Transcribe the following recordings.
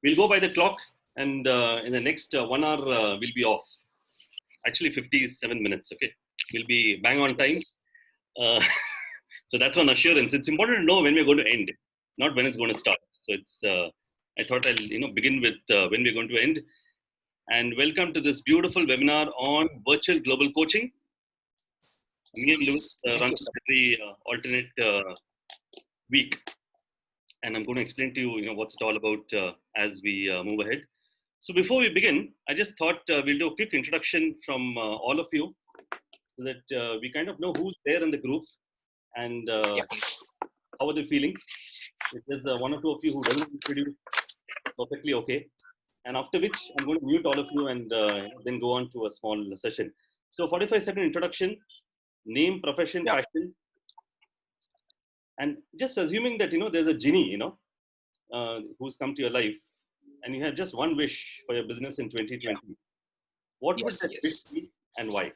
We'll go by the clock, and in the next 1 hour, we'll be off. Actually, 57 minutes. Okay, we'll be bang on time. So that's one assurance. It's important to know when we're going to end, not when it's going to start. So it's. I thought I'll begin with when we're going to end. And welcome to this beautiful webinar on virtual global coaching. Me and Louis run every alternate week, and I'm going to explain to you, what's it all about as we move ahead. So before we begin, I just thought we'll do a quick introduction from all of you, so that we kind of know who's there in the group and how are they feeling. If there's one or two of you who doesn't introduce, perfectly okay. And after which, I'm going to mute all of you and then go on to a small session. So 45-second introduction, name, profession, passion. And just assuming that, there's a genie, who's come to your life, and you have just one wish for your business in 2020. What would that wish be and why?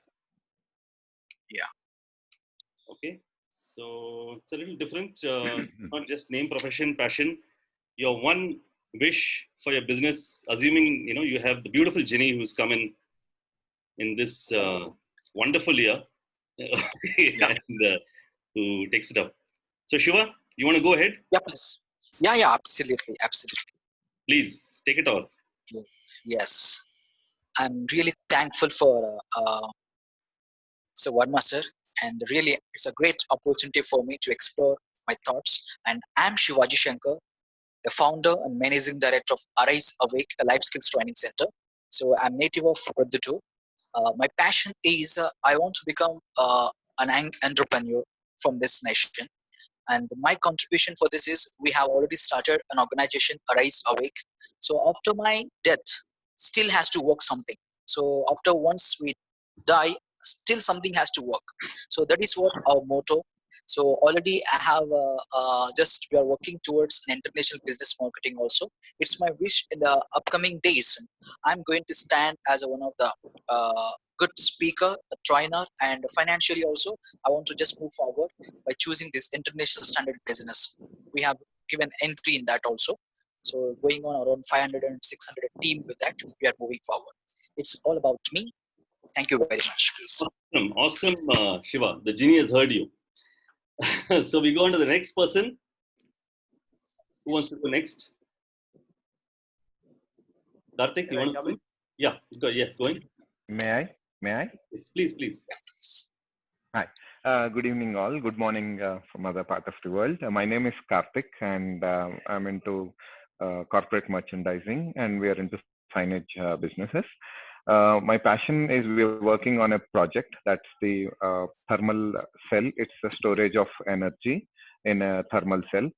Okay. So it's a little different, not just name, profession, passion. Your one wish for your business, assuming, you have the beautiful genie who's come in this wonderful year and who takes it up. So Shiva, you want to go ahead? Yeah, please. Yeah, absolutely. Please, take it all. Yes. I'm really thankful for Sir Verma sir, and really it's a great opportunity for me to explore my thoughts. And I'm Shivaji Shankar, the founder and managing director of Arise Awake, a life skills training center. So I'm native of Raddu. My passion is I want to become an entrepreneur from this nation. And my contribution for this is we have already started an organization, Arise Awake. So after my death, still has to work something. So after once we die, still something has to work. So that is what our motto. So already I have we are working towards an international business marketing also. It's my wish in the upcoming days. I'm going to stand as one of the good speaker, a trainer, and financially also, I want to just move forward by choosing this international standard business. We have given entry in that also. So going on around 500 and 600 team with that, we are moving forward. It's all about me. Thank you very much. Awesome, Shiva. The genie has heard you. So we go on to the next person. Who wants to go next? Karthik, you want to come in? Yeah, yes, go in. May I? Yes, please. Hi. Good evening, all. Good morning from other part of the world. My name is Karthik, and I'm into corporate merchandising, and we are into signage businesses. My passion is we're working on a project that's the thermal cell. It's the storage of energy in a thermal cell.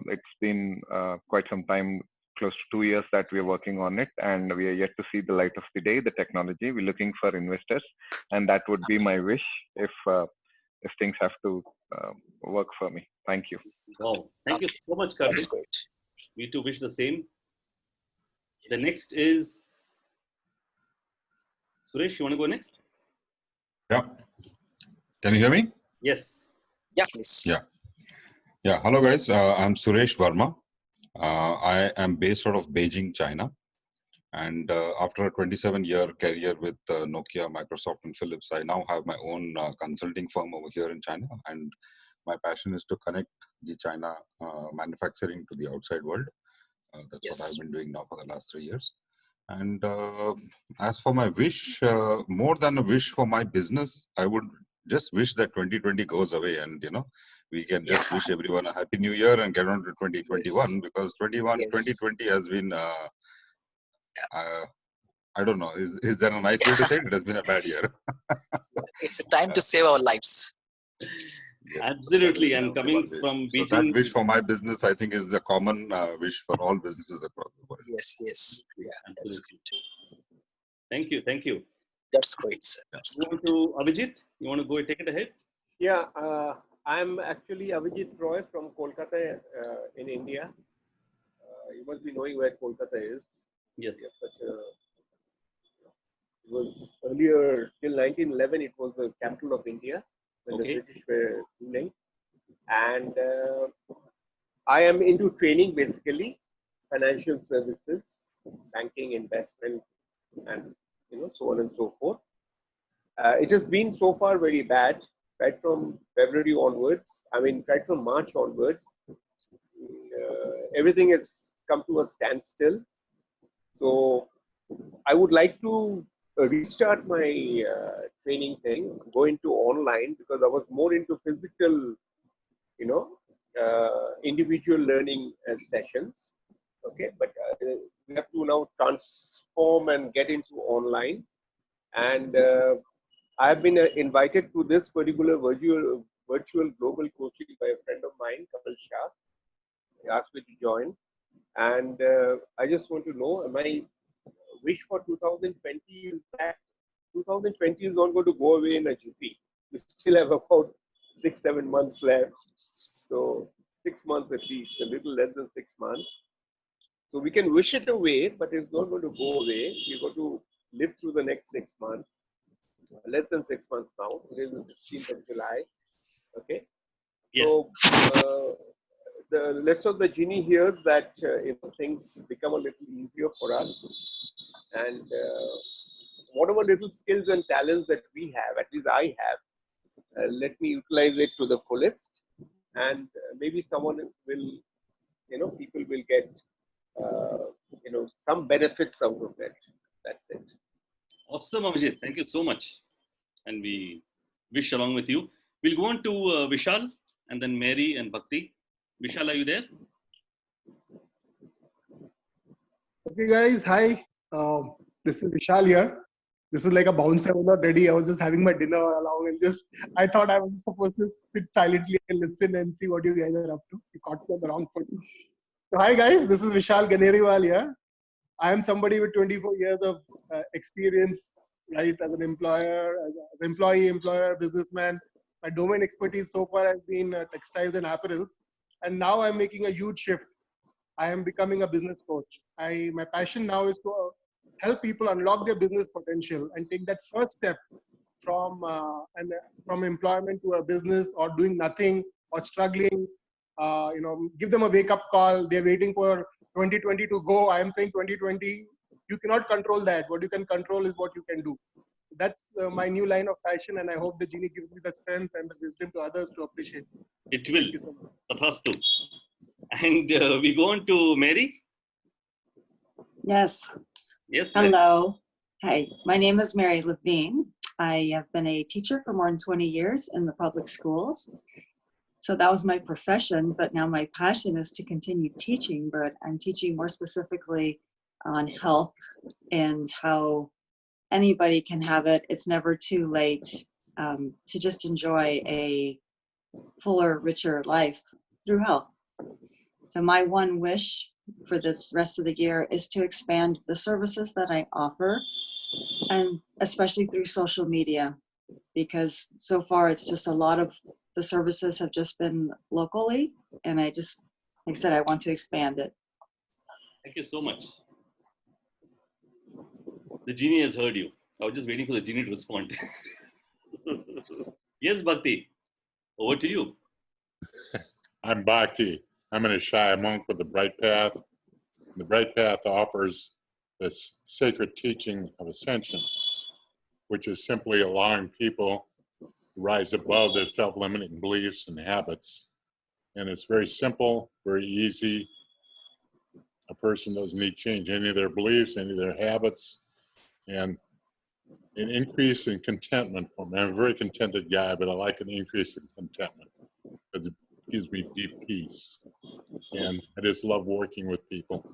It's been quite some time, close to 2 years that we're working on it, and we are yet to see the light of the day, the technology. We're looking for investors, and that would be my wish if things have to work for me. Thank you. Wow. Thank you so much, Karthik. We too wish the same. The next is Suresh. You want to go next? Yeah. Can you hear me? Yes. Yeah, please. Yeah. Hello, guys. I'm Suresh Verma. I am based out of Beijing, China. And after a 27-year career with Nokia, Microsoft, and Philips, I now have my own consulting firm over here in China. And my passion is to connect the China manufacturing to the outside world. That's what I've been doing now for the last 3 years. And as for my wish, more than a wish for my business, I would just wish that 2020 goes away, and we can just wish everyone a happy new year and get on to 2021, because 2020 has been I don't know, is there a nice way to say it? It has been a bad year. It's a time to save our lives. Absolutely, and coming from Beijing. So that wish for my business, I think, is a common wish for all businesses across the world. Yes. Yeah, that's good. Thank you. That's great, sir. You want to, Abhijit? You want to go take it ahead? Yeah, I'm actually Abhijit Roy from Kolkata in India. You must be knowing where Kolkata is. Yes. It was earlier, till 1911, it was the capital of India when the British were ruling. And I am into training basically. financial services, banking, investment, and so on and so forth. It has been so far very bad, right from February onwards. I mean, right from March onwards. Everything has come to a standstill. So I would like to restart my training thing, go into online, because I was more into physical, individual learning sessions. Okay, but we have to now transform and get into online. And I have been invited to this particular virtual global coaching by a friend of mine, Kapil Shah. He asked me to join. And I just want to know, my wish for 2020 is that 2020 is not going to go away in a jiffy. We still have about 6-7 months left. So 6 months at least, a little less than 6 months. So we can wish it away, but it's not going to go away. We're going to live through the next 6 months. Less than 6 months now. Today is the 16th of July. Okay. Yes. So the rest of the genie hears that things become a little easier for us, and whatever little skills and talents that we have, at least I have, let me utilize it to the fullest, and maybe someone will, people will get, some benefits out of it. That's it. Awesome, Abhijit. Thank you so much. And we wish along with you. We'll go on to Vishal and then Mary and Bhakti. Vishal, are you there? Okay, guys. Hi. This is Vishal here. This is like a bouncer. I was not ready. I was just having my dinner along and I thought I was supposed to sit silently and listen and see what you guys are up to. You caught me on the wrong foot. So, hi, guys. This is Vishal Ganeriwal here. I am somebody with 24 years of experience, right, as an employer, as an employee, employer, businessman. My domain expertise so far has been textiles and apparels. And now I'm making a huge shift. I am becoming a business coach. My passion now is to help people unlock their business potential and take that first step from employment to a business or doing nothing or struggling. Give them a wake-up call. They're waiting for 2020 to go. I am saying 2020, you cannot control that. What you can control is what you can do. That's my new line of passion, and I hope the genie gives me the strength and the wisdom to others to appreciate. It will. Thank you so much. Tathastu. And we go on to Mary. Yes. Yes. Mary. Hello. Hi, my name is Mary Levine. I have been a teacher for more than 20 years in the public schools. So that was my profession, but now my passion is to continue teaching, but I'm teaching more specifically on health and how anybody can have it. It's never too late to just enjoy a fuller, richer life through health. So my one wish for this rest of the year is to expand the services that I offer, and especially through social media, because so far it's just a lot of the services have just been locally, and I just, like I said, I want to expand it. Thank you so much. The genie has heard you. I was just waiting for the genie to respond. Yes, Bhakti, over to you. I'm Bhakti. I'm an Ashaya monk with the Bright Path. The Bright Path offers this sacred teaching of ascension, which is simply allowing people to rise above their self-limiting beliefs and habits. And it's very simple, very easy. A person doesn't need to change any of their beliefs, any of their habits, and an increase in contentment for me. I'm a very contented guy, but I like an increase in contentment because it gives me deep peace. And I just love working with people.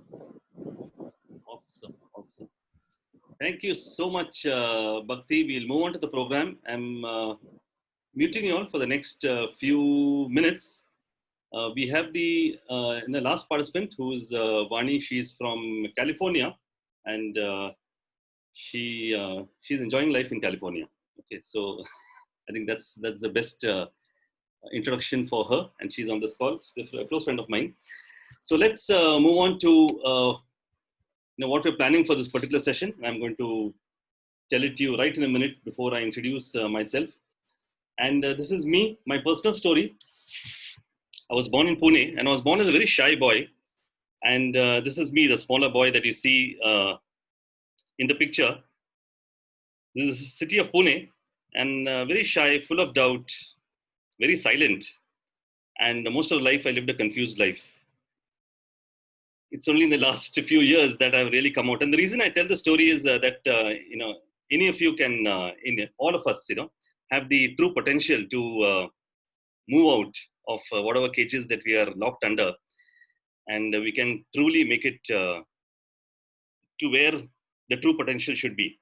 Awesome, awesome. Thank you so much, Bhakti. We'll move on to the program. I'm muting you all for the next few minutes. We have the last participant, who is Vani. She's from California, and she's enjoying life in California. Okay, so I think that's the best introduction for her, and she's on this call. She's a close friend of mine. So let's move on to what we're planning for this particular session. I'm going to tell it to you right in a minute before I introduce myself. And this is me, my personal story. I was born in Pune, and I was born as a very shy boy. And this is me, the smaller boy that you see in the picture. This is the city of Pune, and very shy, full of doubt, very silent. And most of life, I lived a confused life. It's only in the last few years that I've really come out. And the reason I tell the story is that, any of you can, all of us, have the true potential to move out of whatever cages that we are locked under. And we can truly make it to where the true potential should be,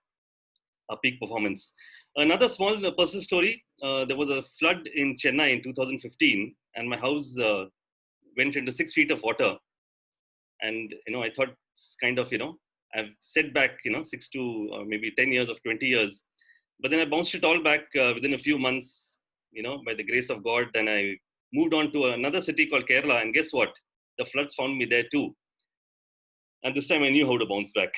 a peak performance. Another small personal story, there was a flood in Chennai in 2015, and my house went into 6 feet of water. And, I thought it's kind of, I've set back, 6 to maybe 10 years of 20 years. But then I bounced it all back within a few months, by the grace of God. Then I moved on to another city called Kerala. And guess what? The floods found me there too. And this time I knew how to bounce back.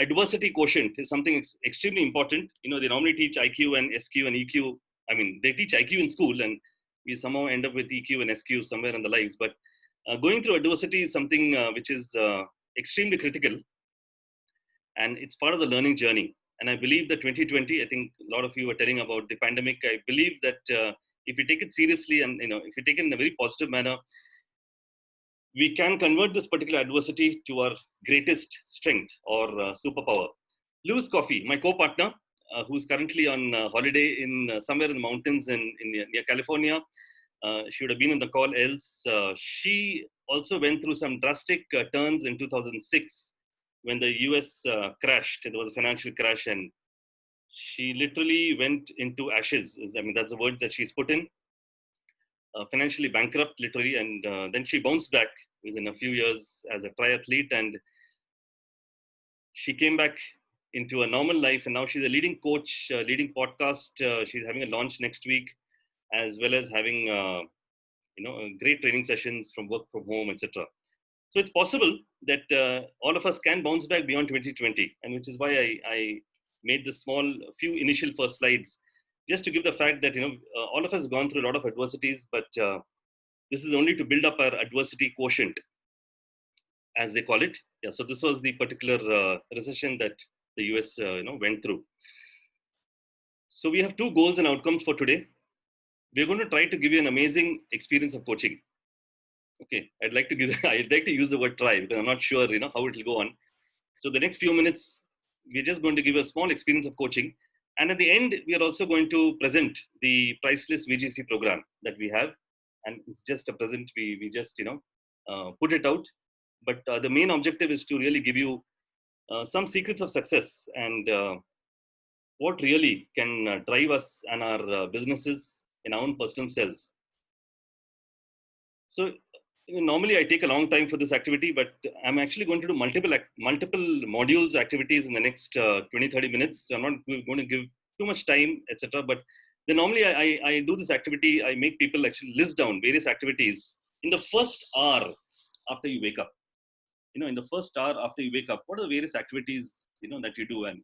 Adversity quotient is something extremely important. They normally teach IQ and SQ and EQ. I mean, they teach IQ in school, and we somehow end up with EQ and SQ somewhere in the lives. But going through adversity is something which is extremely critical, and it's part of the learning journey. And I believe that 2020, I think a lot of you were telling about the pandemic. I believe that if you take it seriously and if you take it in a very positive manner, we can convert this particular adversity to our greatest strength or superpower. Lewis Coffey, my co-partner, who's currently on holiday in somewhere in the mountains near California. She would have been on the call else. She also went through some drastic turns in 2006 when the US crashed. There was a financial crash, and she literally went into ashes. I mean, that's the words that she's put in. Financially bankrupt, literally, and then she bounced back within a few years as a triathlete, and she came back into a normal life, and now she's a leading coach, leading podcast. She's having a launch next week, as well as having great training sessions from work from home, etc. So it's possible that all of us can bounce back beyond 2020, and which is why I made this small few initial first slides, just to give the fact that all of us have gone through a lot of adversities, but this is only to build up our adversity quotient, as they call it. Yeah. So this was the particular recession that the US went through. So we have two goals and outcomes for today. We're going to try to give you an amazing experience of coaching. Okay, I'd like to use the word try, because I'm not sure how it will go on. So the next few minutes, we're just going to give a small experience of coaching. And at the end, we are also going to present the priceless VGC program that we have. And it's just a present, we just, put it out. But the main objective is to really give you some secrets of success and what really can drive us and our businesses in our own personal selves. So normally I take a long time for this activity, but I'm actually going to do multiple modules activities in the next 20-30 minutes. So I'm not going to give too much time, etc. But then normally I do this activity. I make people actually list down various activities in the first hour after you wake up. In the first hour after you wake up, what are the various activities that you do? And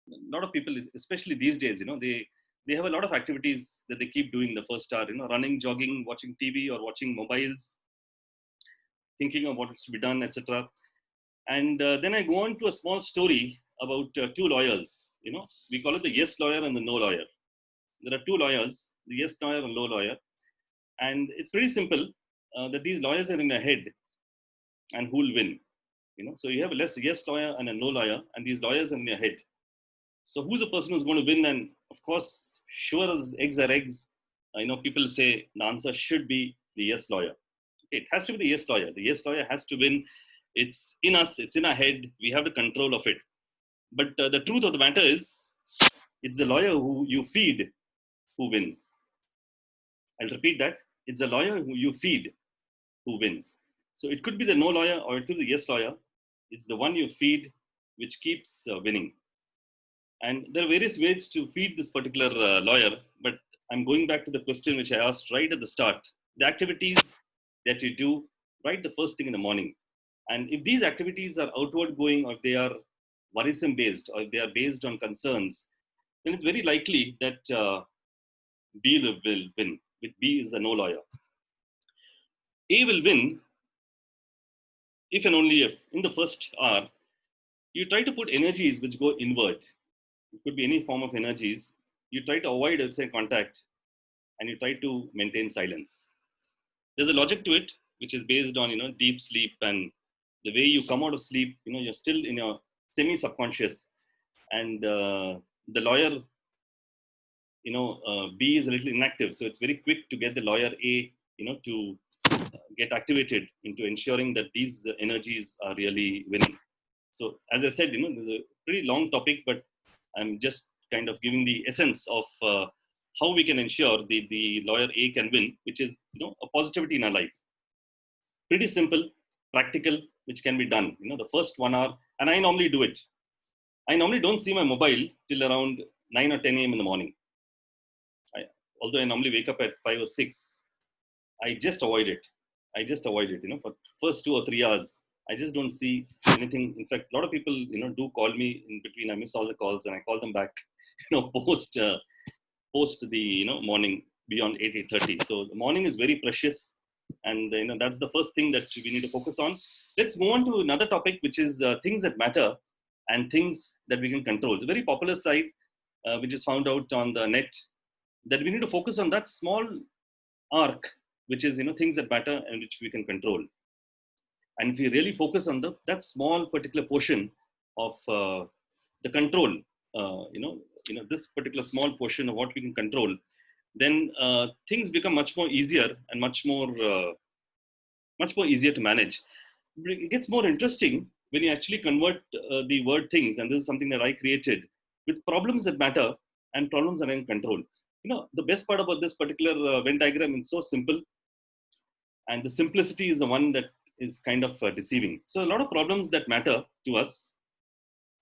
a lot of people, especially these days, they have a lot of activities that they keep doing the first hour. Running, jogging, watching TV, or watching mobiles, thinking of what is to be done, etc. And then I go on to a small story about two lawyers. We call it the yes lawyer and the no lawyer. There are two lawyers, the yes lawyer and no lawyer. And it's pretty simple that these lawyers are in their head and who will win. So you have a yes lawyer and a no lawyer, and these lawyers are in their head. So who's the person who's going to win? And of course, sure as eggs are eggs, people say the answer should be the yes lawyer. Okay, it has to be the yes lawyer. The yes lawyer has to win. It's in us. It's in our head. We have the control of it. But the truth of the matter is, it's the lawyer who you feed who wins. I'll repeat that. It's the lawyer who you feed who wins. So it could be the no lawyer or it could be the yes lawyer. It's the one you feed which keeps winning. And there are various ways to feed this particular lawyer, but I'm going back to the question which I asked right at the start. The activities that you do right the first thing in the morning. And if these activities are outward going, or if they are worrisome based, or if they are based on concerns, then it's very likely that B will win. With B is the no lawyer. A will win if and only if in the first hour you try to put energies which go inward. It could be any form of energies. You try to avoid, let's say, contact, and you try to maintain silence. There's a logic to it, which is based on deep sleep and the way you come out of sleep. You're still in your semi-subconscious, and the lawyer, B is a little inactive, so it's very quick to get the lawyer A, to get activated into ensuring that these energies are really winning. So as I said, there's a pretty long topic, but I'm just kind of giving the essence of how we can ensure the lawyer A can win, which is a positivity in our life. Pretty simple, practical, which can be done. The first 1 hour, and I normally do it. I normally don't see my mobile till around 9 or 10 a.m. in the morning. Although I normally wake up at 5 or 6, I just avoid it. For first 2 or 3 hours, I just don't see anything. In fact, a lot of people, do call me in between. I miss all the calls and I call them back, post the, morning beyond 8:30. So the morning is very precious. And, that's the first thing that we need to focus on. Let's move on to another topic, which is things that matter and things that we can control. It's a very popular slide, which is found out on the net, that we need to focus on that small arc, which is, things that matter and which we can control. And if we really focus on that small particular portion of the control, this particular small portion of what we can control, then things become much more easier and much more easier to manage. It gets more interesting when you actually convert the word things, and this is something that I created, with problems that matter and problems that are in control. The best part about this particular Venn diagram is so simple, and the simplicity is the one that is kind of deceiving. So a lot of problems that matter to us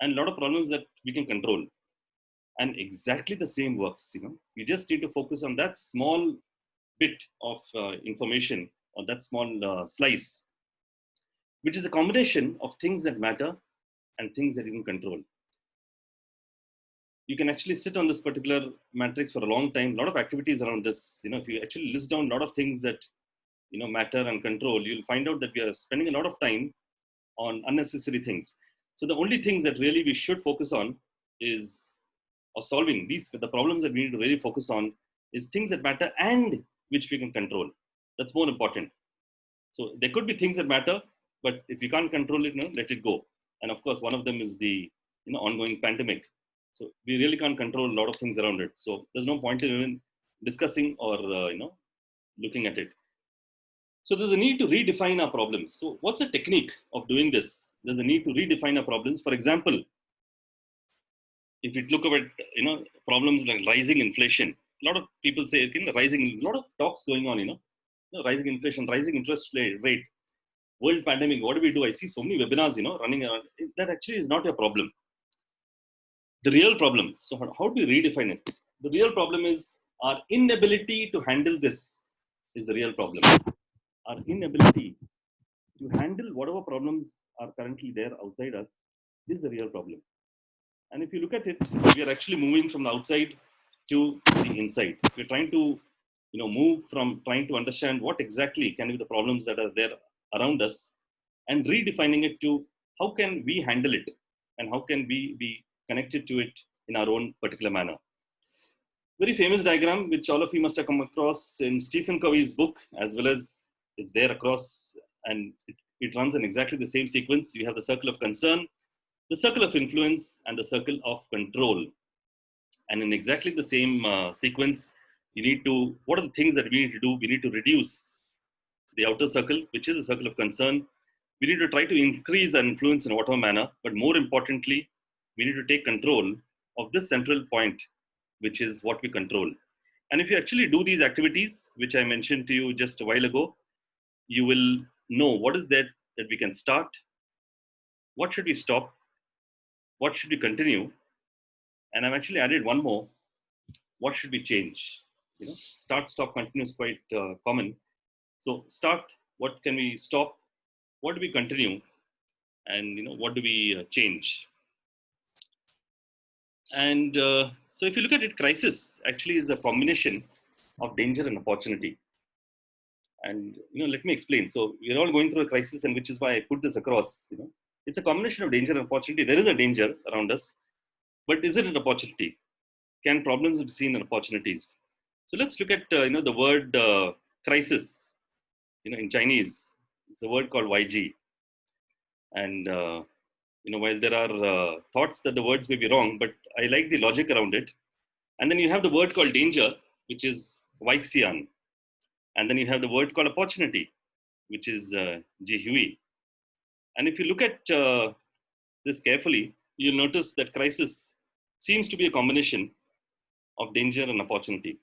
and a lot of problems that we can control. And exactly the same works. You just need to focus on that small bit of information, or that small slice, which is a combination of things that matter and things that you can control. You can actually sit on this particular matrix for a long time. A lot of activities around this. If you actually list down a lot of things that matter and control, you'll find out that we are spending a lot of time on unnecessary things. So the only things that really we should focus on is, or solving the problems that we need to really focus on, is things that matter and which we can control. That's more important. So there could be things that matter, but if you can't control it, let it go. And of course, one of them is the ongoing pandemic. So we really can't control a lot of things around it. So there's no point in even discussing or looking at it. So there's a need to redefine our problems. So what's the technique of doing this? There's a need to redefine our problems. For example, if you look at problems like rising inflation, a lot of people say rising, a lot of talks going on, rising inflation, rising interest rate, world pandemic. What do we do? I see so many webinars, running around. That actually is not your problem. The real problem. So how do we redefine it? The real problem is our inability to handle this is the real problem. Our inability to handle whatever problems are currently there outside us is the real problem. And if you look at it, we are actually moving from the outside to the inside. We're trying to, move from trying to understand what exactly can be the problems that are there around us, and redefining it to how can we handle it and how can we be connected to it in our own particular manner. Very famous diagram, which all of you must have come across in Stephen Covey's book, as well as it's there across, and it runs in exactly the same sequence. You have the circle of concern, the circle of influence, and the circle of control. And in exactly the same sequence, what are the things that we need to do? We need to reduce the outer circle, which is the circle of concern. We need to try to increase our influence in whatever manner, but more importantly, we need to take control of this central point, which is what we control. And if you actually do these activities, which I mentioned to you just a while ago, you will know what is that we can start, what should we stop, what should we continue, and I've actually added one more, what should we change? Start, stop, continue is quite common. So start, what can we stop, what do we continue, and what do we change? And so if you look at it, crisis actually is a combination of danger and opportunity. And let me explain. So we're all going through a crisis, and which is why I put this across. It's a combination of danger and opportunity. There is a danger around us, but is it an opportunity? Can problems be seen as opportunities? So let's look at the word crisis. In Chinese, it's a word called YG, and while there are thoughts that the words may be wrong, but I like the logic around it. And then you have the word called danger, which is Weixian, and then you have the word called opportunity, which is Jihui. And if you look at this carefully, you'll notice that crisis seems to be a combination of danger and opportunity.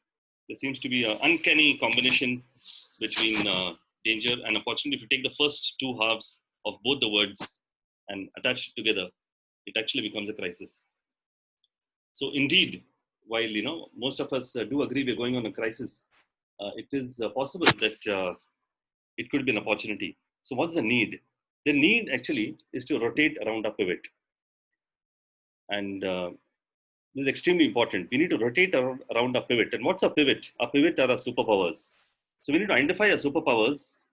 There seems to be an uncanny combination between danger and opportunity. If you take the first two halves of both the words and attach it together, it actually becomes a crisis. So indeed, while most of us do agree we're going on a crisis, it is possible that it could be an opportunity. So what's the need? The need actually is to rotate around a pivot. And this is extremely important. We need to rotate around a pivot. And what's a pivot? A pivot are our superpowers. So we need to identify our superpowers.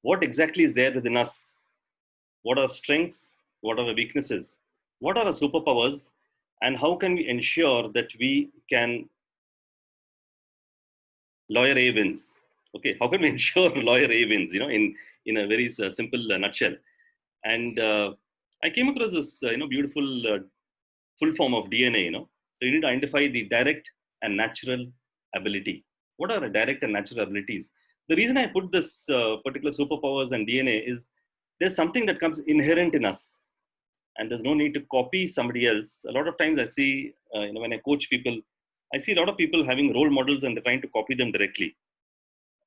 What exactly is there within us? What are strengths? What are the weaknesses? What are our superpowers? And how can we ensure that we can lawyer A wins? Okay, how can we ensure lawyer A wins? In a very simple nutshell. And I came across this beautiful full form of DNA. So you need to identify the direct and natural ability. What are the direct and natural abilities? The reason I put this particular superpowers and DNA is there's something that comes inherent in us, and there's no need to copy somebody else. A lot of times I see, when I coach people, I see a lot of people having role models and they're trying to copy them directly.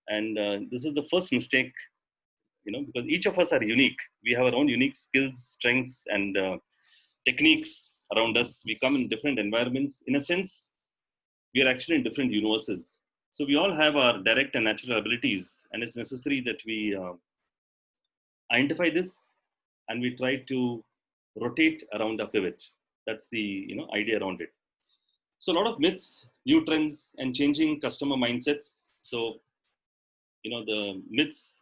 And this is the first mistake, because each of us are unique. We have our own unique skills, strengths, and techniques around us. We come in different environments. In a sense, we are actually in different universes. So we all have our direct and natural abilities, and it's necessary that we identify this and we try to rotate around a pivot. That's the idea around it. So a lot of myths, new trends, and changing customer mindsets. So the myths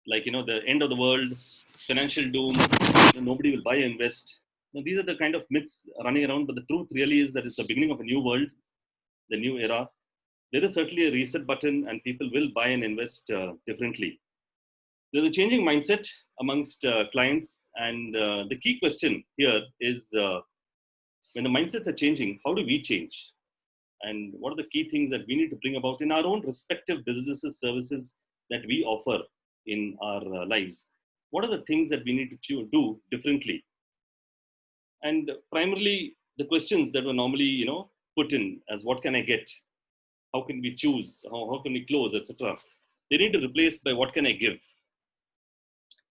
like the end of the world, financial doom, nobody will buy or invest. These are the kind of myths running around, but the truth really is that it's the beginning of a new world, the new era. There is certainly a reset button, and people will buy and invest differently. There's a changing mindset amongst clients, and the key question here is when the mindsets are changing, how do we change? And what are the key things that we need to bring about in our own respective businesses, services that we offer in our lives? What are the things that we need to do differently? And primarily, the questions that were normally, put in as what can I get? How can we choose? How can we close, etc. They need to replace by what can I give?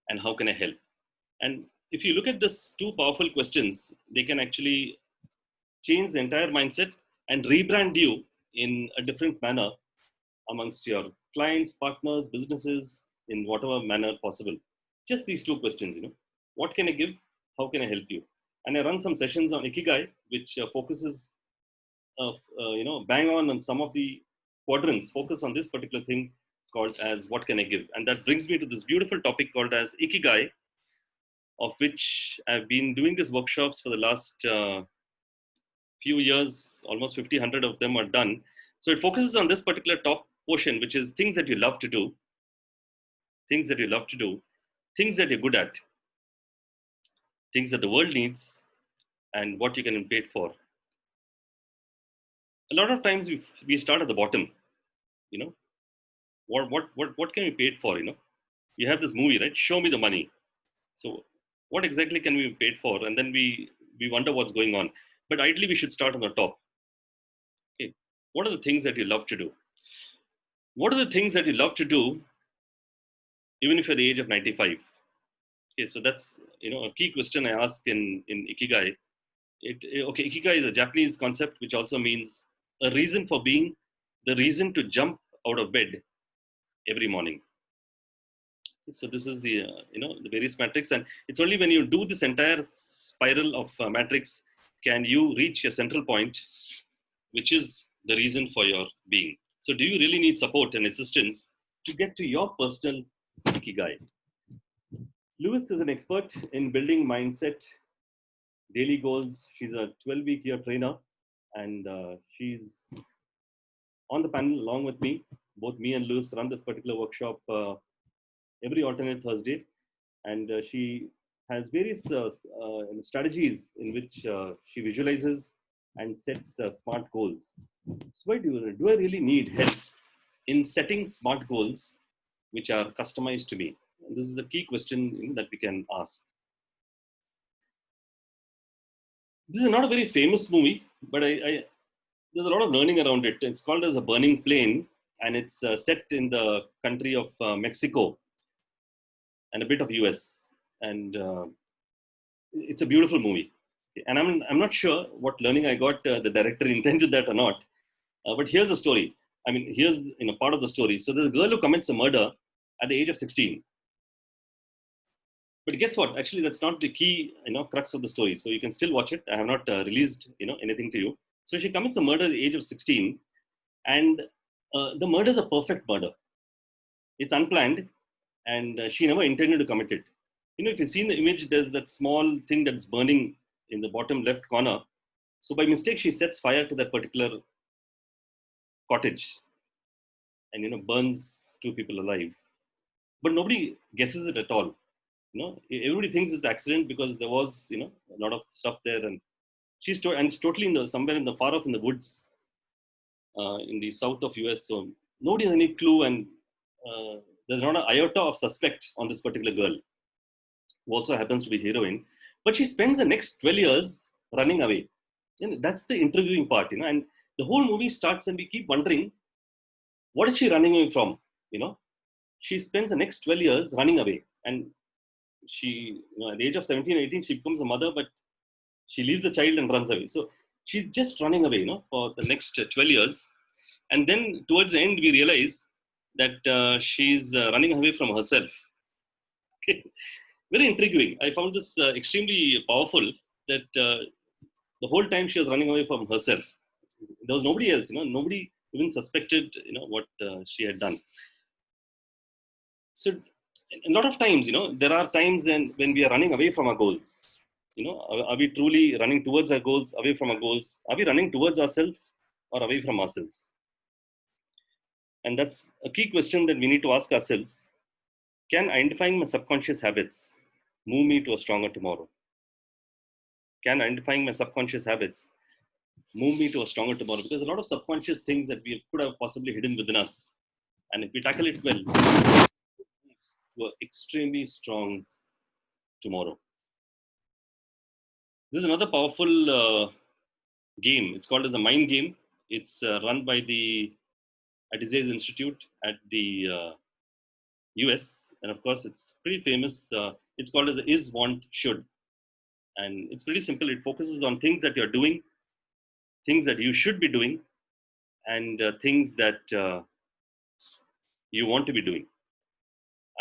And how can I help? And if you look at these two powerful questions, they can actually change the entire mindset and rebrand you in a different manner amongst your clients, partners, businesses, in whatever manner possible. Just these two questions, what can I give? How can I help you? And I run some sessions on Ikigai, which focuses, bang on some of the quadrants, focus on this particular thing called as what can I give? And that brings me to this beautiful topic called as Ikigai, of which I've been doing these workshops for the last few years. Almost 50, 100 of them are done. So it focuses on this particular top portion, which is things that you love to do, things that you love to do, things that you're good at, things that the world needs, and what you can be paid for. A lot of times we start at the bottom. What can we be paid for? You have this movie, right? Show me the money. So what exactly can we be paid for? And then we wonder what's going on. But ideally, we should start on the top. Okay. What are the things that you love to do? What are the things that you love to do, even if you're the age of 95? Okay, so that's a key question I ask in Ikigai. Ikigai is a Japanese concept which also means a reason for being, the reason to jump out of bed every morning. So this is the the various matrix, and it's only when you do this entire spiral of matrix can you reach your central point, which is the reason for your being. So do you really need support and assistance to get to your personal ikigai? Lewis is an expert in building mindset, daily goals. She's a 12-week year trainer, and she's on the panel along with me. Both me and Lewis run this particular workshop every alternate Thursday, and she has various strategies in which she visualizes and sets smart goals. So why do I really need help in setting smart goals which are customized to me? And this is a key question that we can ask. This is not a very famous movie, but there's a lot of learning around it. It's called as A Burning Plane, and it's set in the country of Mexico and a bit of US. And it's a beautiful movie. And I'm not sure what learning I got. The director intended that or not. But here's the story. I mean, here's part of the story. So there's a girl who commits a murder at the age of 16. But guess what? Actually, that's not the key, crux of the story. So you can still watch it. I have not released, anything to you. So she commits a murder at the age of 16, and the murder is a perfect murder. It's unplanned, and she never intended to commit it. If you see in the image, there's that small thing that's burning in the bottom left corner. So by mistake, she sets fire to that particular cottage, and burns 2 people alive. But nobody guesses it at all. Everybody thinks it's accident because there was, a lot of stuff there, and and it's totally somewhere in the far off in the woods, in the south of US. So nobody has any clue, and there's not an iota of suspect on this particular girl, who also happens to be heroine. But she spends the next 12 years running away, and that's the intriguing part, And the whole movie starts, and we keep wondering, what is she running away from? She spends the next 12 years running away, and she, at the age of 17, 18, she becomes a mother, but she leaves the child and runs away. So she's just running away, for the next 12 years. And then towards the end, we realize that she's running away from herself. Okay. Very intriguing. I found this extremely powerful, that the whole time she was running away from herself. There was nobody else, nobody even suspected, what she had done. So a lot of times, there are times when we are running away from our goals. Are we truly running towards our goals, away from our goals? Are we running towards ourselves or away from ourselves? And that's a key question that we need to ask ourselves. Can identifying my subconscious habits move me to a stronger tomorrow? Can identifying my subconscious habits move me to a stronger tomorrow? Because a lot of subconscious things that we could have possibly hidden within us. And if we tackle it well, to an extremely strong tomorrow. This is another powerful game. It's called as a mind game. It's run by the Adizes Institute at the US. And of course, it's pretty famous. It's called as Is, Want, Should. And it's pretty simple. It focuses on things that you're doing, things that you should be doing, and things that you want to be doing.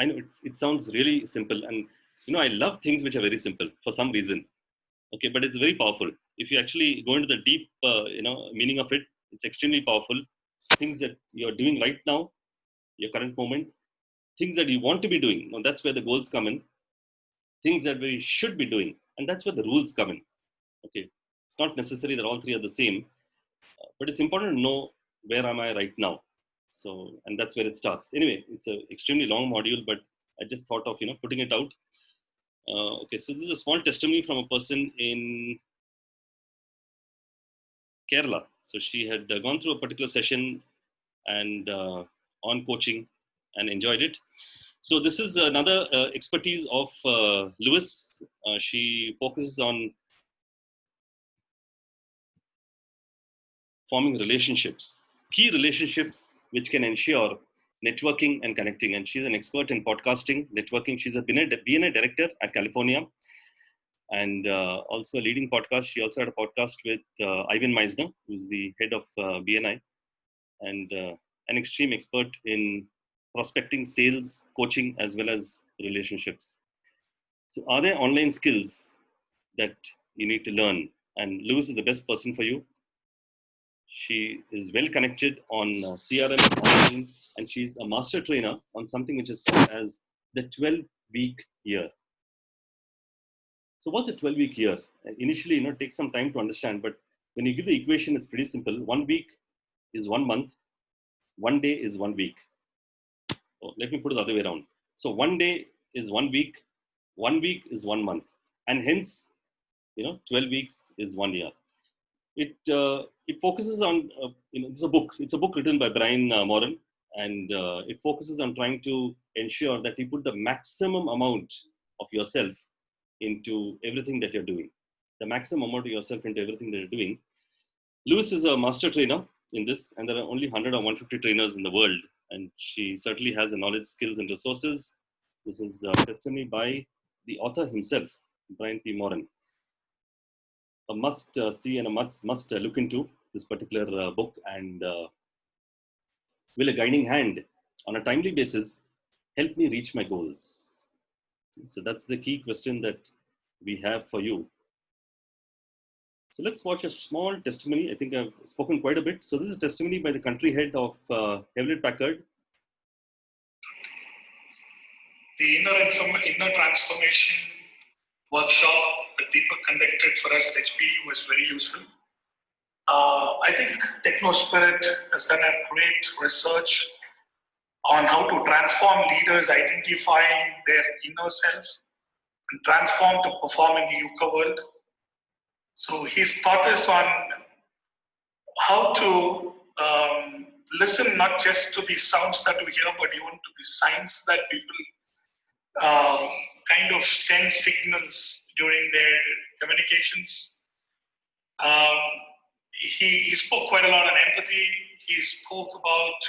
I know it sounds really simple. And, I love things which are very simple for some reason. Okay, but it's very powerful. If you actually go into the deep, meaning of it, it's extremely powerful. Things that you're doing right now, your current moment, things that you want to be doing. Now that's where the goals come in. Things that we should be doing, and that's where the rules come in. Okay, it's not necessary that all three are the same, but it's important to know where am I right now. So, and that's where it starts. Anyway, it's an extremely long module, but I just thought of putting it out. Okay, so this is a small testimony from a person in Kerala. So she had gone through a particular session and on coaching and enjoyed it. So this is another expertise of Lewis. She focuses on forming relationships, key relationships which can ensure networking and connecting. And she's an expert in podcasting, networking. She's a BNI director at California, and also a leading podcast. She also had a podcast with Ivan Meisner, who's the head of BNI, and an extreme expert in prospecting, sales, coaching, as well as relationships. So are there online skills that you need to learn? And Lewis is the best person for you. She is well connected on CRM online, and she's a master trainer on something which is called as the 12-week year. So what's a 12-week year? Initially, it takes some time to understand, but when you give the equation, it's pretty simple. 1 week is 1 month, 1 day is 1 week. Oh, let me put it the other way around. So 1 day is 1 week, 1 week is 1 month, and hence, 12 weeks is 1 year. It focuses on it's a book. It's a book written by Brian Moran, and it focuses on trying to ensure that you put the maximum amount of yourself into everything that you're doing. The maximum amount of yourself into everything that you're doing. Lewis is a master trainer in this, and there are only 100 or 150 trainers in the world, and she certainly has the knowledge, skills, and resources. This is a testimony by the author himself, Brian P. Moran. A must see and a must look into this particular book, and will a guiding hand on a timely basis help me reach my goals? So that's the key question that we have for you. So let's watch a small testimony. I think I've spoken quite a bit. So this is a testimony by the country head of Hewlett Packard. The inner transformation workshop that Deepak conducted for us at HPE was very useful. I think TechnoSpirit has done a great research on how to transform leaders identifying their inner self and transform to perform in the VUCA world. So his thought is on how to listen not just to the sounds that we hear, but even to the signs that people kind of send signals during their communications. He spoke quite a lot on empathy. He spoke about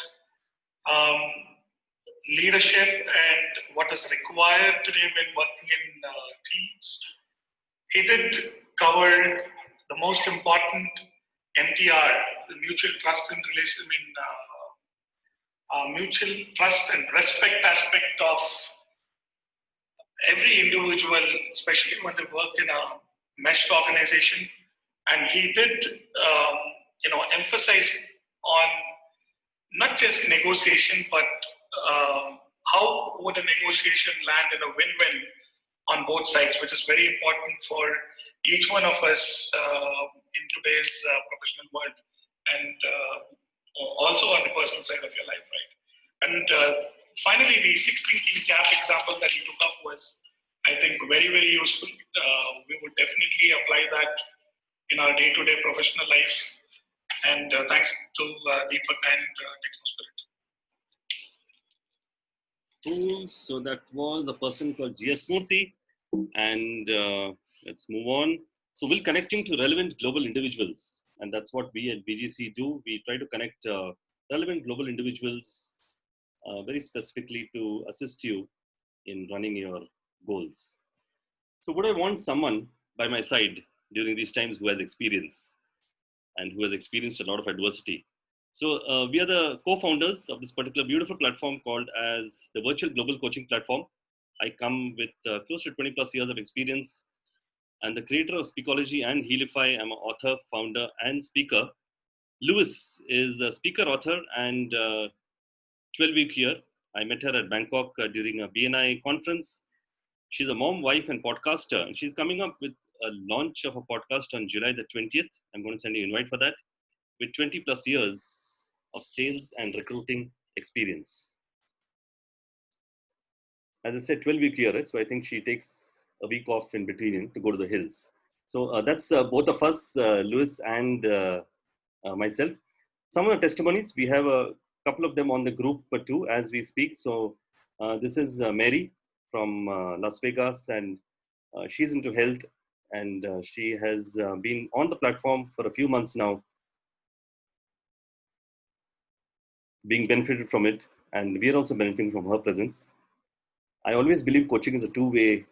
leadership and what is required today when working in teams. He did cover the most important MTR, the mutual trust and relation mutual trust and respect aspect of every individual, especially when they work in a meshed organization. And he did, emphasize on not just negotiation, but how would a negotiation land in a win-win on both sides, which is very important for each one of us in today's professional world, and also on the personal side of your life, right? And finally, the 16 key cap example that you took up was, I think, very, very useful. We would definitely apply that in our day-to-day professional life. And thanks to Deepak and TechnoSpirit. Cool. So that was a person called G.S. Murthy. And let's move on. So we're connecting to relevant global individuals. And that's what we at BGC do. We try to connect relevant global individuals very specifically to assist you in running your goals. So would I want someone by my side during these times who has experience and who has experienced a lot of adversity? So we are the co-founders of this particular beautiful platform called as the Virtual Global Coaching Platform. I come with close to 20 plus years of experience, and the creator of Speakology and Healify. I'm an author, founder, and speaker. Lewis is a speaker, author, and 12-week year. I met her at Bangkok during a BNI conference. She's a mom, wife, and podcaster, and she's coming up with a launch of a podcast on July the 20th. I'm going to send you an invite for that, with 20 plus years of sales and recruiting experience. As I said, 12-week year, right? So I think she takes a week off in between to go to the hills. So that's both of us, Lewis and myself. Some of the testimonies, we have a couple of them on the group too as we speak. So this is Mary from Las Vegas, and she's into health, and she has been on the platform for a few months now, being benefited from it, and we are also benefiting from her presence. I always believe coaching is a two-way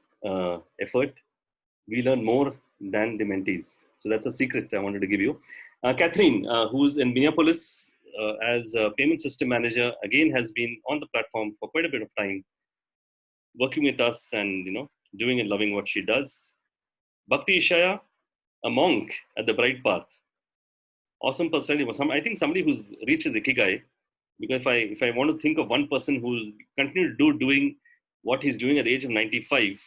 effort. We learn more than the mentees. So that's a secret I wanted to give you. Catherine, who's in Minneapolis as a payment system manager, again has been on the platform for quite a bit of time, working with us and doing and loving what she does. Bhakti Ishaya, a monk at the Bright Path. awesome personality. I think somebody who's reached his ikigai. Because if I want to think of one person who will continue to doing what he's doing at the age of 95,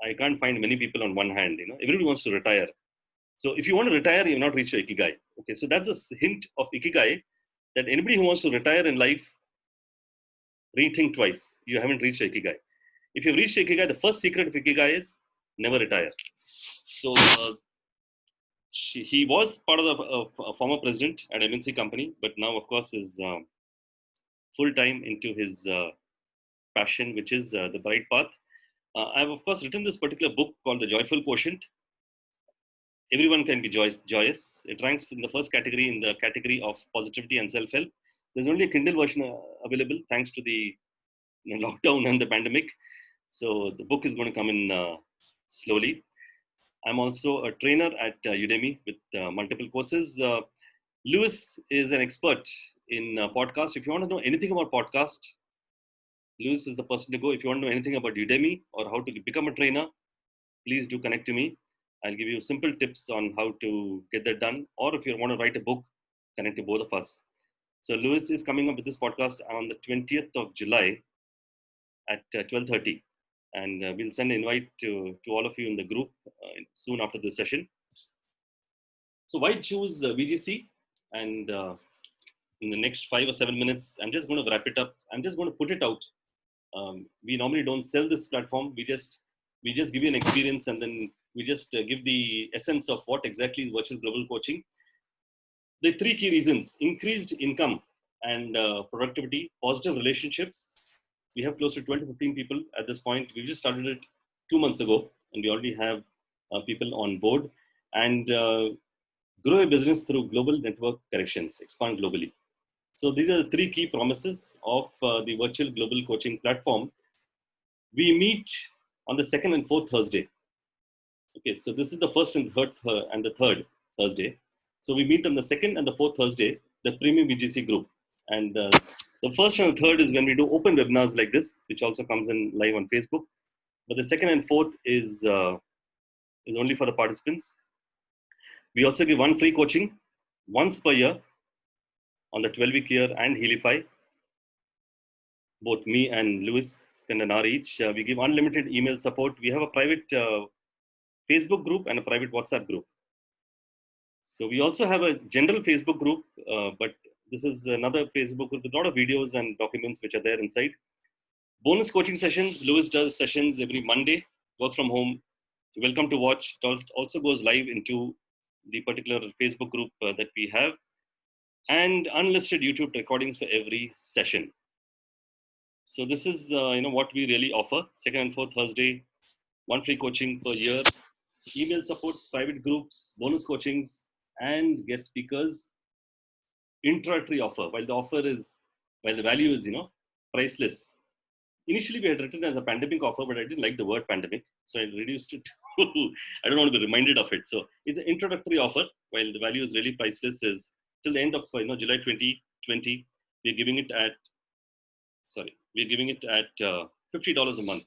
I can't find many people on one hand. Everybody wants to retire. So if you want to retire, you've not reached your ikigai. Okay, so that's a hint of ikigai, that anybody who wants to retire in life, rethink twice. You haven't reached your ikigai. If you've reached your ikigai, the first secret of ikigai is never retire. So he was part of a former president at MNC company, but now of course is full time into his passion, which is the bright path. I've of course written this particular book called The Joyful Quotient. Everyone can be joyous. It ranks in the first category, in the category of positivity and self-help. There's only a Kindle version available thanks to the lockdown and the pandemic. So the book is going to come in slowly. I'm also a trainer at Udemy with multiple courses. Lewis is an expert in podcast. If you want to know anything about podcast, Lewis is the person to go. If you want to know anything about Udemy or how to become a trainer, please do connect to me. I'll give you simple tips on how to get that done. Or if you want to write a book, connect to both of us. So Lewis is coming up with this podcast on the 20th of July at 12:30. And we'll send an invite to all of you in the group soon after the session. So why choose VGC? And in the next 5 or 7 minutes, I'm just going to wrap it up. I'm just going to put it out. We normally don't sell this platform. We just give you an experience, and then we just give the essence of what exactly is virtual global coaching. The 3 key reasons: increased income and productivity, positive relationships. We have close to 12 to 15 people at this point. We just started it 2 months ago, and we already have people on board. And grow a business through global network connections, expand globally. So these are the 3 key promises of the virtual global coaching platform. We meet on the 2nd and 4th Thursday. Okay, so this is the first and the third Thursday. So we meet on the 2nd and the 4th Thursday, the premium VGC group. And the first and the third is when we do open webinars like this, which also comes in live on Facebook. But the 2nd and 4th is only for the participants. We also give 1 free coaching once per year on the 12-week year and Healify. Both me and Lewis spend an hour each. We give unlimited email support. We have a private Facebook group and a private WhatsApp group. So we also have a general Facebook group, but this is another Facebook group with a lot of videos and documents which are there inside. Bonus coaching sessions. Lewis does sessions every Monday, work from home. You're welcome to watch. It also goes live into the particular Facebook group that we have, and unlisted YouTube recordings for every session. So this is what we really offer. 2nd and 4th Thursday, 1 free coaching per year, email support, private groups, bonus coachings, and guest speakers. Introductory offer. While the value is priceless. Initially, we had written as a pandemic offer, but I didn't like the word pandemic, so I reduced it. I don't want to be reminded of it. So it's an introductory offer. While the value is really priceless, is till the end of July 2020. We're giving it at $50 a month.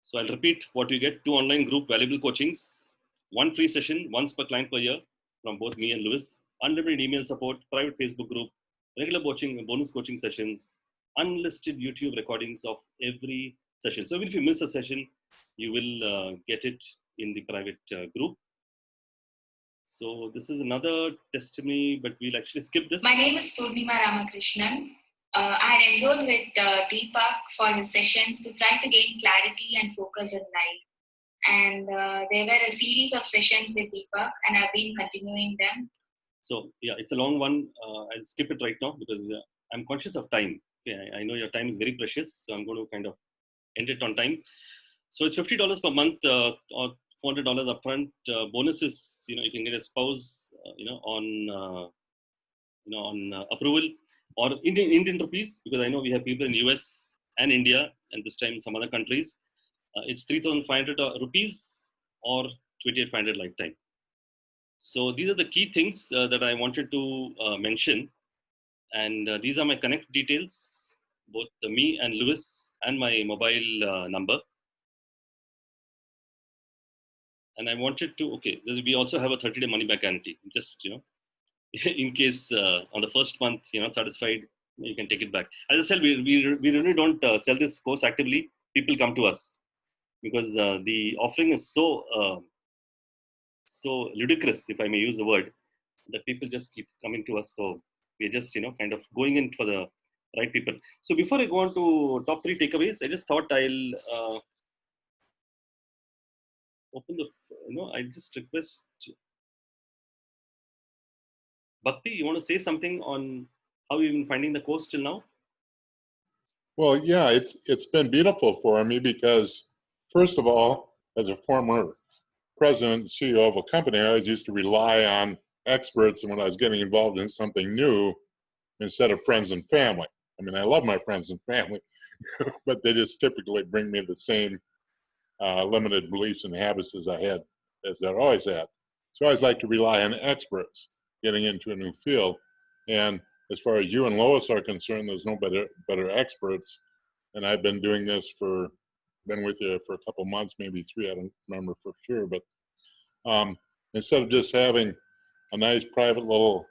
So I'll repeat what you get: 2 online group valuable coachings, 1 free session once per client per year from both me and Lewis, unlimited email support, private Facebook group, regular coaching, bonus coaching sessions, unlisted YouTube recordings of every session. So even if you miss a session, you will get it in the private group. So this is another testimony, but we'll actually skip this. My name is Purnima Ramakrishnan. I had enrolled with Deepak for his sessions to try to gain clarity and focus in life. And there were a series of sessions with Deepak, and I've been continuing them. So yeah, it's a long one. I'll skip it right now because I'm conscious of time. Okay, I know your time is very precious, so I'm going to kind of end it on time. So it's $50 per month or $400 upfront. Bonuses, you can get a spouse, on approval, or Indian rupees, because I know we have people in US and India, and this time some other countries. It's 3,500 rupees or 2,800 lifetime. So these are the key things that I wanted to mention, and these are my connect details, both me and Lewis, and my mobile number. and I wanted to, okay, we also have a 30-day money-back guarantee. Just, in case on the first month you're not satisfied, you can take it back. As I said, we really don't sell this course actively. People come to us because the offering is so ludicrous, if I may use the word, that people just keep coming to us. So we're just, kind of going in for the right people. So before I go on to top 3 takeaways, I just thought I'll open the, I just request Bhakti, you want to say something on how you've been finding the course till now? Well, yeah, it's been beautiful for me because, first of all, as a former president and CEO of a company, I always used to rely on experts when I was getting involved in something new instead of friends and family. I mean, I love my friends and family, but they just typically bring me the same limited beliefs and habits as I always had. So I always like to rely on experts getting into a new field. And as far as you and Lois are concerned, there's no better experts. And I've been doing this been with you for a couple months, maybe 3, I don't remember for sure. But instead of just having a nice private little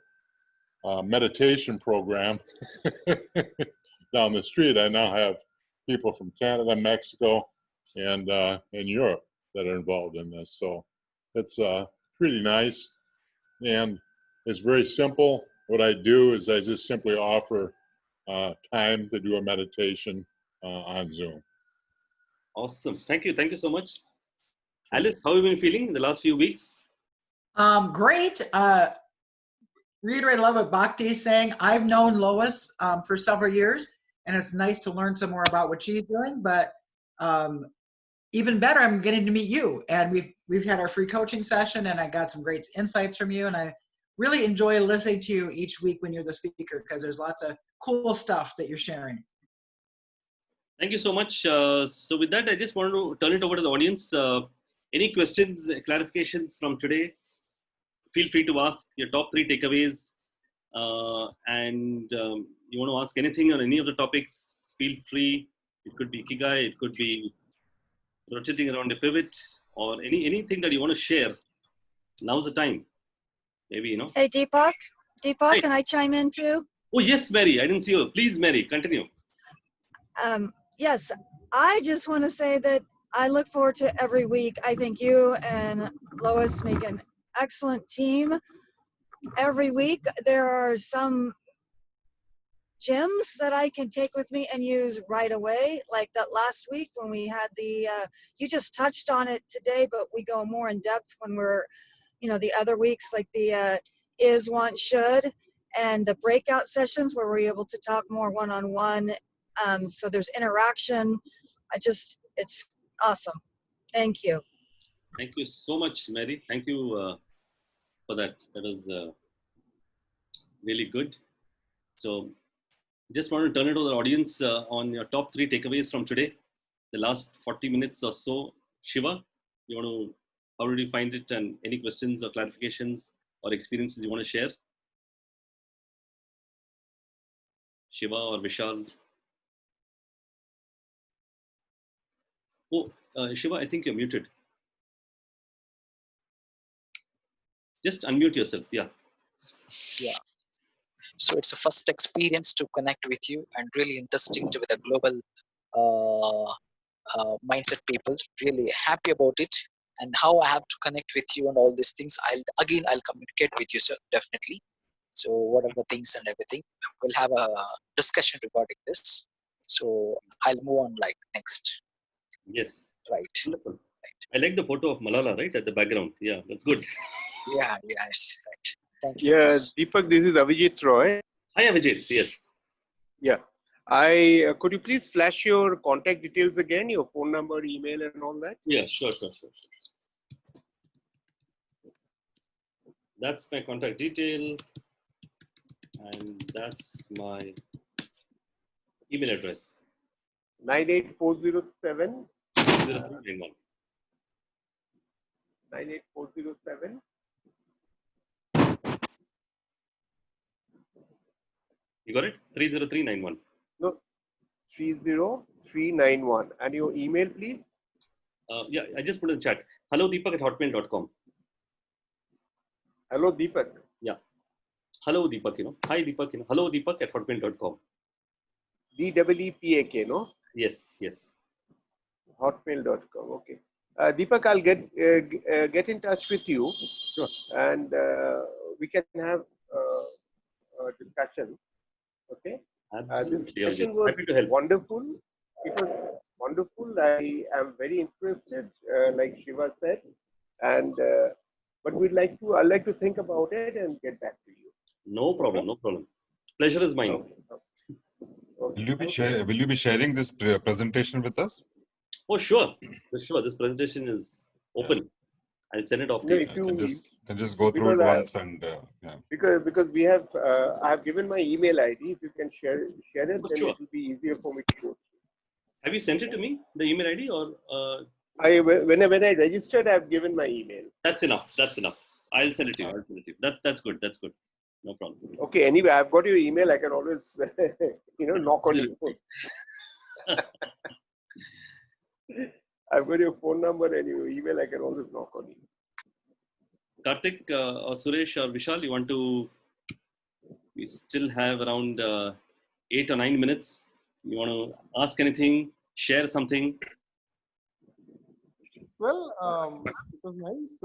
meditation program down the street, I now have people from Canada, Mexico, and Europe that are involved in this. So it's pretty nice, and it's very simple. What I do is I just simply offer time to do a meditation on Zoom. Awesome. Thank you so much. Alice, how have you been feeling in the last few weeks? Great. Reiterate a lot what Bhakti is saying. I've known Lois for several years, and it's nice to learn some more about what she's doing. But even better, I'm getting to meet you. And we've had our free coaching session, and I got some great insights from you. And I really enjoy listening to you each week when you're the speaker, because there's lots of cool stuff that you're sharing. Thank you so much. So with that, I just want to turn it over to the audience. Any questions, clarifications from today? Feel free to ask your top 3 takeaways. And you want to ask anything on any of the topics, feel free. It could be Ikigai, it could be rotating around a pivot, or anything that you want to share. Now's the time. Maybe, Hey, Deepak, Hi. can I chime in too? Oh, yes, Mary. I didn't see you. Please, Mary, continue. Yes, I just want to say that I look forward to every week. I think you and Lois make an excellent team. Every week there are some gems that I can take with me and use right away. Like that last week when we had you just touched on it today, but we go more in depth when we're, the other weeks, like the is, want, should, and the breakout sessions where we're able to talk more one-on-one. So there's interaction. It's awesome. Thank you. Thank you so much, Mary. Thank you for that. That was really good. So just want to turn it over to the audience on your top 3 takeaways from today, the last 40 minutes or so. Shiva, how did you find it, and any questions or clarifications or experiences you want to share? Shiva or Vishal? Oh, Shiva, I think you're muted. Just unmute yourself. Yeah. So it's a first experience to connect with you, and really interesting with a global mindset people. Really happy about it, and how I have to connect with you and all these things. I'll communicate with you, sir, definitely. So whatever things and everything, we'll have a discussion regarding this. So I'll move on next. Yes. Right. Wonderful. Right. I like the photo of Malala, right, at the background. Yeah, that's good. Yeah, yes, right. Thank you. Yes, Deepak, this is Avijit Roy. Hi, Avijit. Yes. Yeah. Could you please flash your contact details again, your phone number, email, and all that? Yeah, sure. That's my contact detail, and that's my email address. 98407 0391. 98407. You got it? 30391. No, 30391. And your email, please? Yeah, I just put in the chat. Hello Deepak at hotmail.com. Hello, Deepak. Yeah. Hello Deepak, Hi Deepak, Hello Deepak at hotmail.com. DEEPAK, no? Yes, yes. Hotmail.com. Okay. Deepak, I'll get in touch with you. Sure. And we can have a discussion. Okay. Absolutely. This session was Happy to help. wonderful. It was wonderful. I am very interested, like Shiva said, and but I'd like to think about it and get back to you. No problem. No problem. Pleasure is mine. Okay. Will you be sharing this presentation with us? Oh, sure. Sure. This presentation is open. I'll send it off to No, you. if you Can just go through it once and yeah. Because we have I have given my email ID. If you can share it, then Sure. it will be easier for me to go. Have you sent it to me, the email ID, or? When I registered, I've given my email. That's enough. That's enough. I'll send it to you. That's good. That's good. No problem. Okay. Anyway, I've got your email. I can always knock on you. I've got your phone number and your email. I can always knock on you. Karthik or Suresh or Vishal, you want to? We still have around 8 or 9 minutes. You want to ask anything? Share something? Well, it was nice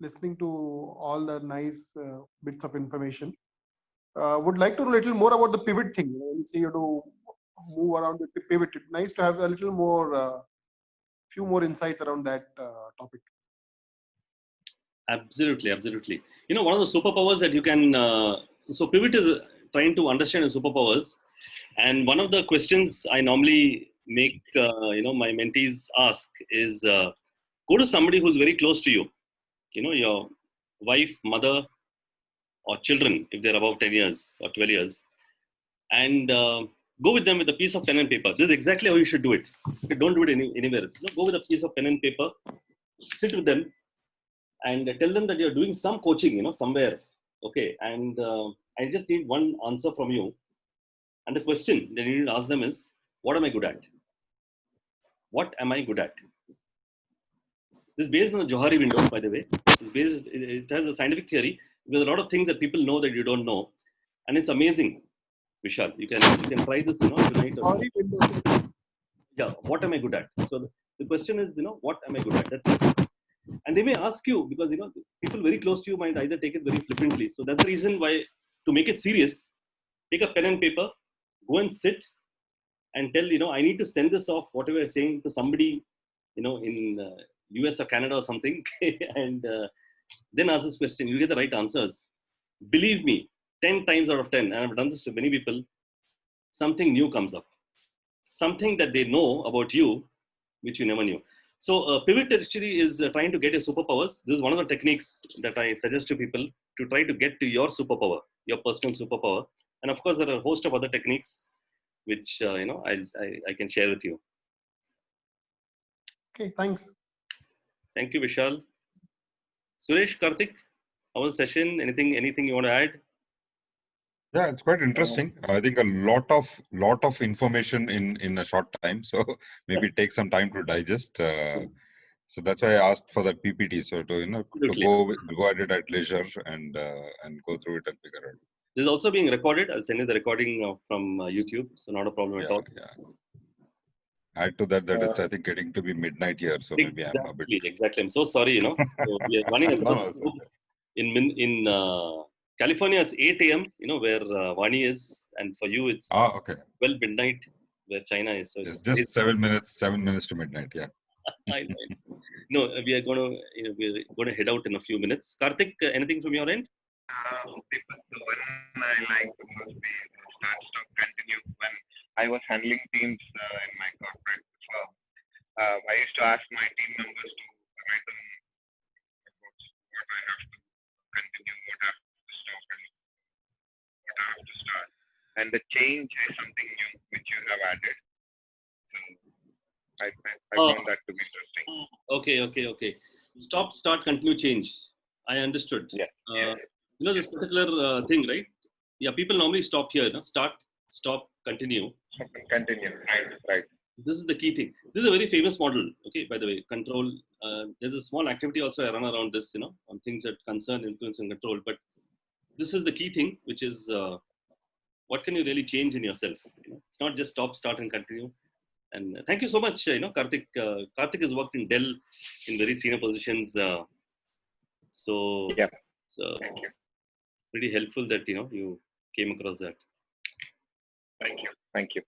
listening to all the nice bits of information. Would like to know a little more about the pivot thing. When you say you to move around with the pivot, it's nice to have a little more, few more insights around that topic. Absolutely, absolutely. One of the superpowers that you can. So pivot is trying to understand the superpowers, and one of the questions I normally make my mentees ask is go to somebody who's very close to you. Your wife, mother, or children if they're above 10 years or 12 years, and go with them with a piece of pen and paper. This is exactly how you should do it. Don't do it anywhere else. Go with a piece of pen and paper, sit with them, and tell them that you're doing some coaching, somewhere. Okay, and I just need one answer from you. And the question that you need to ask them is, what am I good at? What am I good at? This is based on the Johari window, by the way. It has a scientific theory. There's a lot of things that people know that you don't know. And it's amazing, Vishal. You can try this, tonight. Yeah, what am I good at? So the question is, what am I good at? That's it. And they may ask you, because, people very close to you might either take it very flippantly. So that's the reason why, to make it serious, take a pen and paper, go and sit and tell, I need to send this off, whatever I'm saying, to somebody, in US or Canada or something. And then ask this question. You get the right answers. Believe me, 10 times out of 10, and I've done this to many people, something new comes up. Something that they know about you, which you never knew. So pivot actually is trying to get your superpowers. This is one of the techniques that I suggest to people to try to get to your superpower, your personal superpower. And of course, there are a host of other techniques which I can share with you. Okay, thanks. Thank you, Vishal. Suresh, Karthik, how was the session? Anything you want to add? Yeah, it's quite interesting. I think a lot of information in a short time. So maybe take some time to digest. So that's why I asked for that PPT. So to go at it at leisure and go through it and figure out. This is also being recorded. I'll send you the recording from YouTube. So not a problem at all. Yeah. Add to that it's I think getting to be midnight here. So maybe I'm a bit. Exactly. I'm so sorry. So we are running in California, it's 8 a.m., where Vani is, and for you, it's 12 midnight, where China is. So it's just 7 minutes to midnight, yeah. I know. No, we are going to head out in a few minutes. Karthik, anything from your end? The one I like the most be start, stop, continue. When I was handling teams in my corporate firm, I used to ask my team members to write them about what I have to continue, what I have to stop, and what I have to start. And the change is something new which you have added. So I found that to be interesting. Okay. Stop, start, continue, change. I understood. Yeah. This particular thing, right? Yeah, people normally stop here. Start, stop, continue. Continue. Right. This is the key thing. This is a very famous model. Okay, by the way, control. There's a small activity also I run around this, on things that concern influence and control. But this is the key thing, which is what can you really change in yourself? It's not just stop, start, and continue. And thank you so much, Karthik. Karthik has worked in Dell in very senior positions. So Yeah. it's pretty helpful that you came across that. Thank you. Thank you.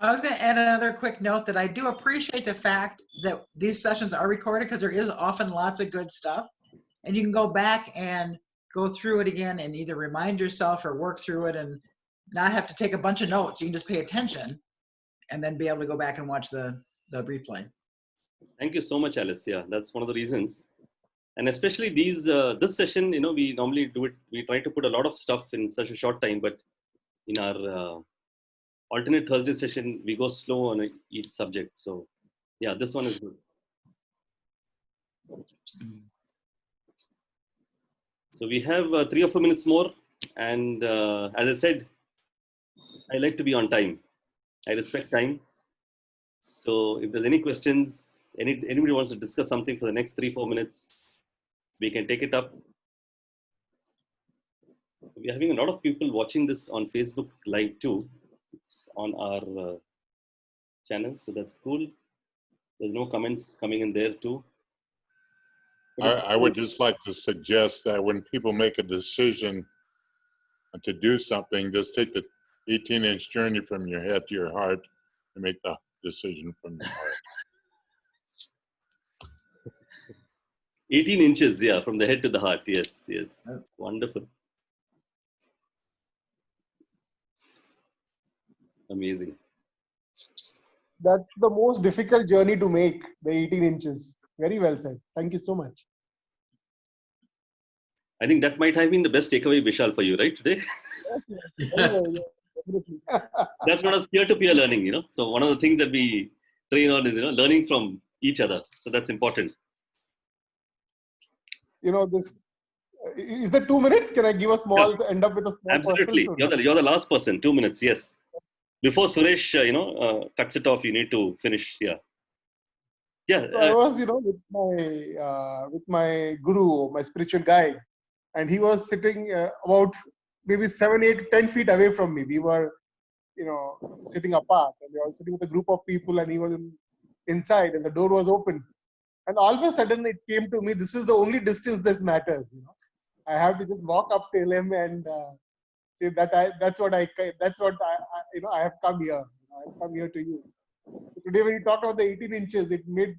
I was going to add another quick note that I do appreciate the fact that these sessions are recorded because there is often lots of good stuff. And you can go back and go through it again and either remind yourself or work through it and not have to take a bunch of notes. You can just pay attention and then be able to go back and watch the replay. Thank you so much, Alice. Yeah, that's one of the reasons. And especially this session, we normally do it. We try to put a lot of stuff in such a short time, but in our alternate Thursday session, we go slow on each subject. So yeah, this one is good. So we have 3 or 4 minutes more. And as I said, I like to be on time. I respect time. So if there's any questions, anybody wants to discuss something for the next 3-4 minutes, we can take it up. We're having a lot of people watching this on Facebook Live too. It's on our channel, so that's cool. There's no comments coming in there too. I would just like to suggest that when people make a decision to do something, just take the 18-inch journey from your head to your heart and make the decision from your heart. 18 inches, yeah, from the head to the heart. Yes, yes. Wonderful. Amazing. That's the most difficult journey to make, the 18 inches. Very well said. Thank you so much. I think that might have been the best takeaway, Vishal, for you, right, today? That's what is peer-to-peer learning, So one of the things that we train on is, learning from each other. So that's important. This is the 2 minutes. Can I give a small, end up with a small? Absolutely. You're the last person. 2 minutes. Yes. Before Suresh, cuts it off, you need to finish. Yeah. Yeah. So I was, with my guru, my spiritual guide, and he was sitting about maybe 7, 8, 10 feet away from me. We were, sitting apart, and we were sitting with a group of people, and he was inside, and the door was open. And all of a sudden, it came to me, this is the only distance this matters. I have to just walk up to him and say that that's what I have come here. I've come here to you. So today, when you talked about the 18 inches, it made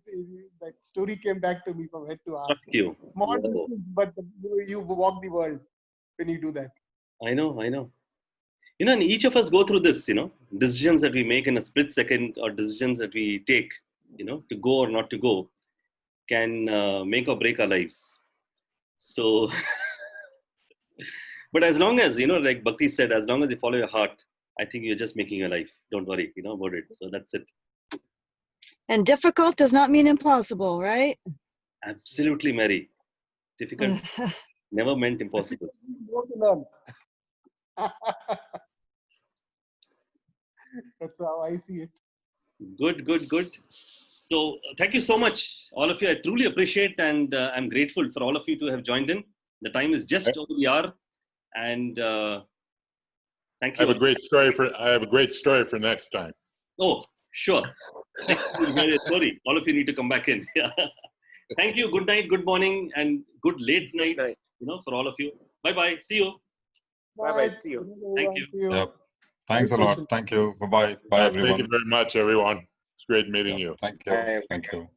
that story came back to me from head to heart. Thank you. Small distance, but you walk the world when you do that. I know. And each of us go through this, decisions that we make in a split second or decisions that we take, to go or not to go, can make or break our lives. So, but as long as, like Bhakti said, as long as you follow your heart, I think you're just making your life. Don't worry, about it. So that's it. And difficult does not mean impossible, right? Absolutely, Mary. Difficult never meant impossible. That's how I see it. Good. So thank you so much, all of you. I truly appreciate and I'm grateful for all of you to have joined in. The time is just over the hour, and thank you. I have a great story for next time. Oh, sure. Next time we'll hear a story. All of you need to come back in. Yeah. Thank you. Good night, good morning, and good late night. For all of you. Bye. See you. Bye. See you. Thank you. Yep. Thanks a lot. Thank you. Bye-bye. Bye, everyone. Thank you very much, everyone. It's great meeting you. Thank you. Thank you.